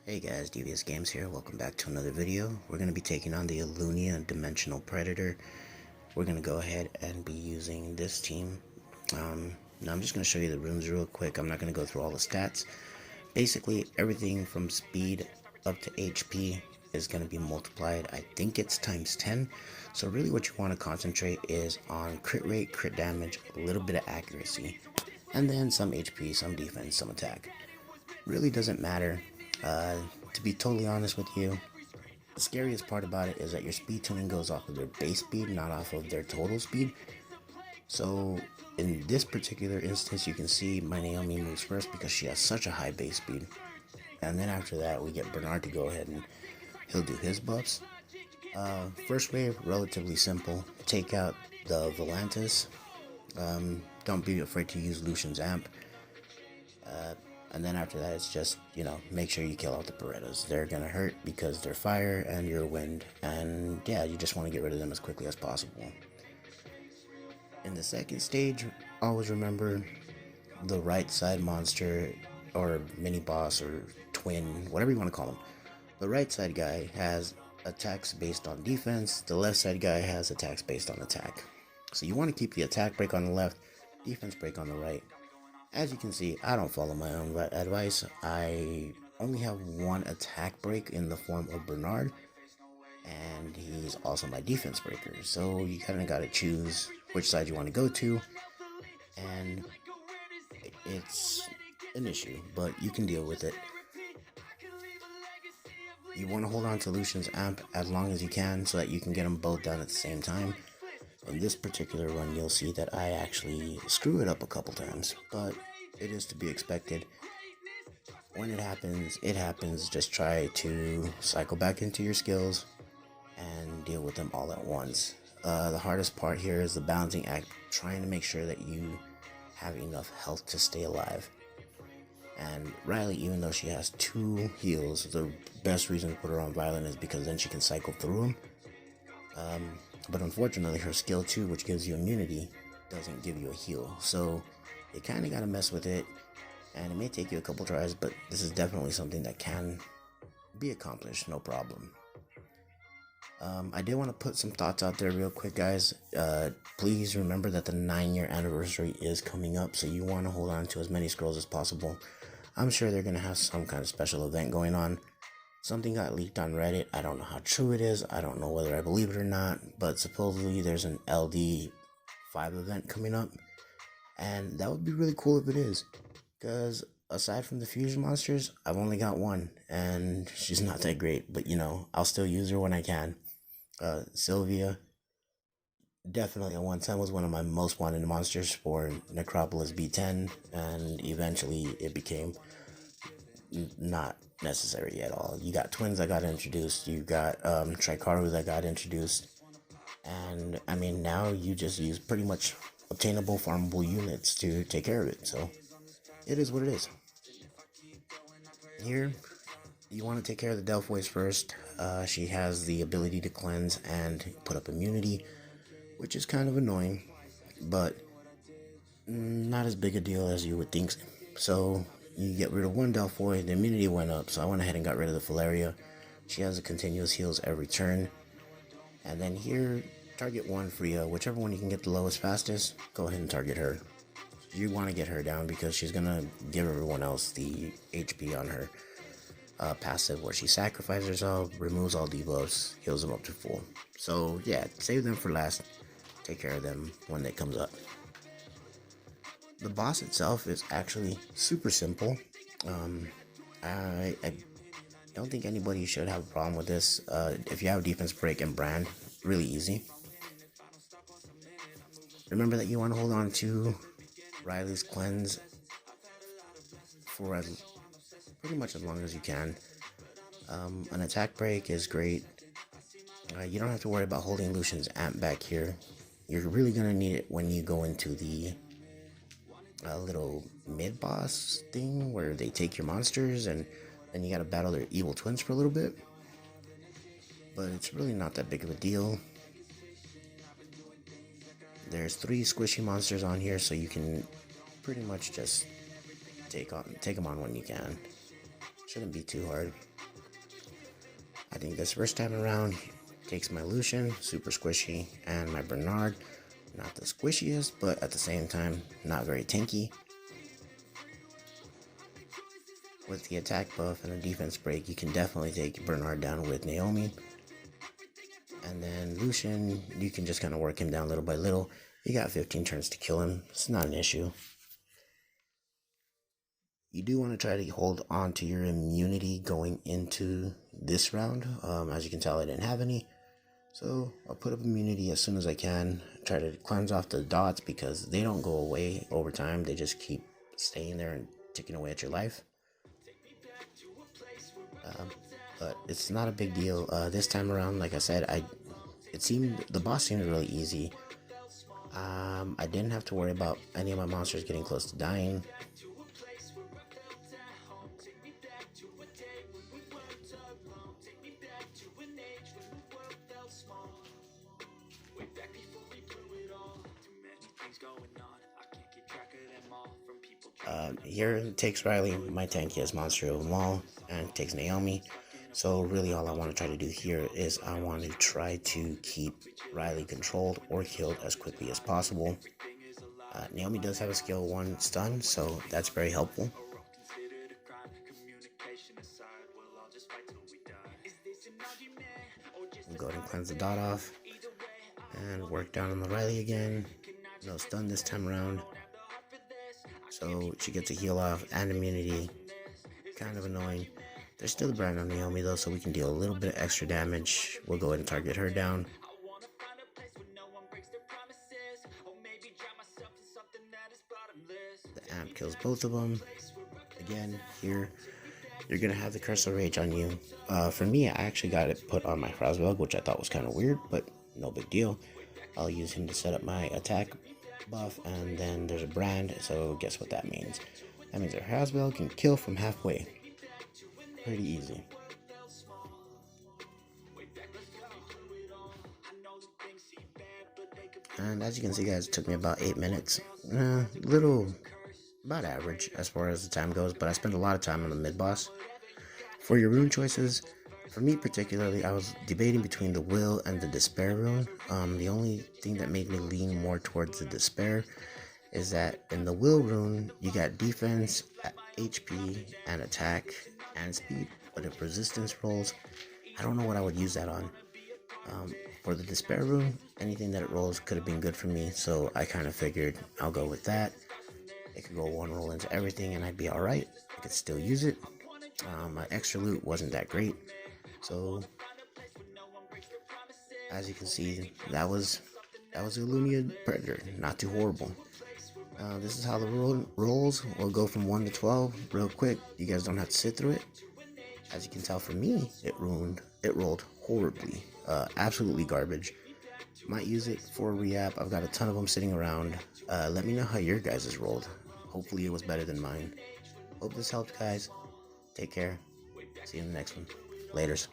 Hey guys, DVSGames here. Welcome back to another video. We're going to be taking on the Ilunia Dimensional Predator. We're going to go ahead and be using this team. Now I'm just going to show you the runes real quick. I'm not going to go through all the stats. Basically, everything from speed up to HP is going to be multiplied. I think it's times 10. So really what you want to concentrate is on crit rate, crit damage, a little bit of accuracy, and then some HP, some defense, some attack. Really doesn't matter. To be totally honest with you, the scariest part about it is that your speed tuning goes off of their base speed, not off of their total speed. So in this particular instance, you can see my Naomi moves first because she has such a high base speed. And then after that, we get Bernard to go ahead and he'll do his buffs. First wave, relatively simple. Take out the Volantis. Don't be afraid to use Lucian's Amp. And then after that, it's just, make sure you kill out the Berettas. They're going to hurt because they're fire and you're wind. And yeah, you just want to get rid of them as quickly as possible. In the second stage, always remember the right side monster or mini boss or twin, whatever you want to call them. The right side guy has attacks based on defense. The left side guy has attacks based on attack. So you want to keep the attack break on the left, defense break on the right. As you can see, I don't follow my own advice. I only have one attack break in the form of Bernard, and he's also my defense breaker. So you kind of got to choose which side you want to go to, and it's an issue, but you can deal with it. You want to hold on to Lucian's Amp as long as you can so that you can get them both done at the same time. In this particular run, you'll see that I actually screw it up a couple times, but it is to be expected. When it happens. Just try to cycle back into your skills and deal with them all at once. The hardest part here is the balancing act, trying to make sure that you have enough health to stay alive. And Riley, even though she has 2 heals, the best reason to put her on Violent is because then she can cycle through them. But unfortunately, her skill 2, which gives you immunity, doesn't give you a heal. So you kind of got to mess with it, and it may take you a couple tries, but this is definitely something that can be accomplished, no problem. I did want to put some thoughts out there real quick, guys. Please remember that the 9-year anniversary is coming up, so you want to hold on to as many scrolls as possible. I'm sure they're going to have some kind of special event going on. Something got leaked on Reddit. I don't know how true it is. I don't know whether I believe it or not. But supposedly there's an LD5 event coming up. And that would be really cool if it is. Because aside from the fusion monsters, I've only got one. And she's not that great. But I'll still use her when I can. Sylvia. Definitely at one time was one of my most wanted monsters for Necropolis B10. And eventually it became not necessary at all. You got twins that got introduced, you got Tricaru that got introduced, and I mean now you just use pretty much obtainable farmable units to take care of it. So it is what it is. Here you want to take care of the Delphois first. She has the ability to cleanse and put up immunity, which is kind of annoying, but not as big a deal as you would think. So you get rid of one Delphoi, the immunity went up, so I went ahead and got rid of the Filaria. She has a continuous heals every turn. And then here, target one Freya, whichever one you can get the lowest fastest, go ahead and target her. You want to get her down because she's going to give everyone else the HP on her passive where she sacrifices herself, removes all debuffs, heals them up to full. So yeah, save them for last, take care of them when it comes up. The boss itself is actually super simple. I don't think anybody should have a problem with this. If you have defense break and brand, really easy. Remember that you want to hold on to Riley's cleanse for pretty much as long as you can. An attack break is great. You don't have to worry about holding Lucian's Amp back here. You're really going to need it when you go into the little mid-boss thing where they take your monsters and then you gotta battle their evil twins for a little bit. But it's really not that big of a deal. There's 3 squishy monsters on here, so you can pretty much just take them on when you can. Shouldn't be too hard. I think this first time around takes my Lucian, super squishy, and my Bernard, not the squishiest, but at the same time, not very tanky. With the attack buff and the defense break, you can definitely take Bernard down with Naomi. And then Lucian, you can just kind of work him down little by little. You got 15 turns to kill him. It's not an issue. You do want to try to hold on to your immunity going into this round. As you can tell, I didn't have any. So I'll put up immunity as soon as I can. Try to cleanse off the dots because they don't go away over time. They just keep staying there and ticking away at your life. But it's not a big deal. This time around, like I said, the boss seemed really easy. I didn't have to worry about any of my monsters getting close to dying. Here it takes Riley, my tankiest monster of them all, and takes Naomi. So really all I want to try to do here is I want to try to keep Riley controlled or killed as quickly as possible. Naomi does have a skill 1 stun, so that's very helpful. We'll go ahead and cleanse the dot off and work down on the Riley again. No stun this time around. So she gets a heal off and immunity. Kind of annoying. There's still the brand on Naomi though, so we can deal a little bit of extra damage. We'll go ahead and target her down. The amp kills both of them. Again, here, you're going to have the Curse of Rage on you. For me, I actually got it put on my Frostbug, which I thought was kind of weird, but no big deal. I'll use him to set up my attack buff, and then there's a brand, so guess what that means? That means our Hasbell can kill from halfway. Pretty easy. And as you can see, guys, it took me about 8 minutes. About average as far as the time goes, but I spent a lot of time on the mid-boss. For your rune choices, for me particularly, I was debating between the Will and the Despair rune. The only thing that made me lean more towards the Despair is that in the Will rune, you got defense, HP, and attack, and speed. But if resistance rolls, I don't know what I would use that on. For the Despair rune, anything that it rolls could have been good for me, so I kind of figured I'll go with that. It could go 1 roll into everything and I'd be alright. I could still use it. My extra loot wasn't that great. So, as you can see, that was Ilunia Predator. Not too horrible. This is how the rolls. We'll go from 1 to 12 real quick. You guys don't have to sit through it. As you can tell, for me, it rolled horribly. Absolutely garbage. Might use it for a re-app. I've got a ton of them sitting around. Let me know how your guys' rolled. Hopefully it was better than mine. Hope this helped, guys. Take care. See you in the next one. Laters.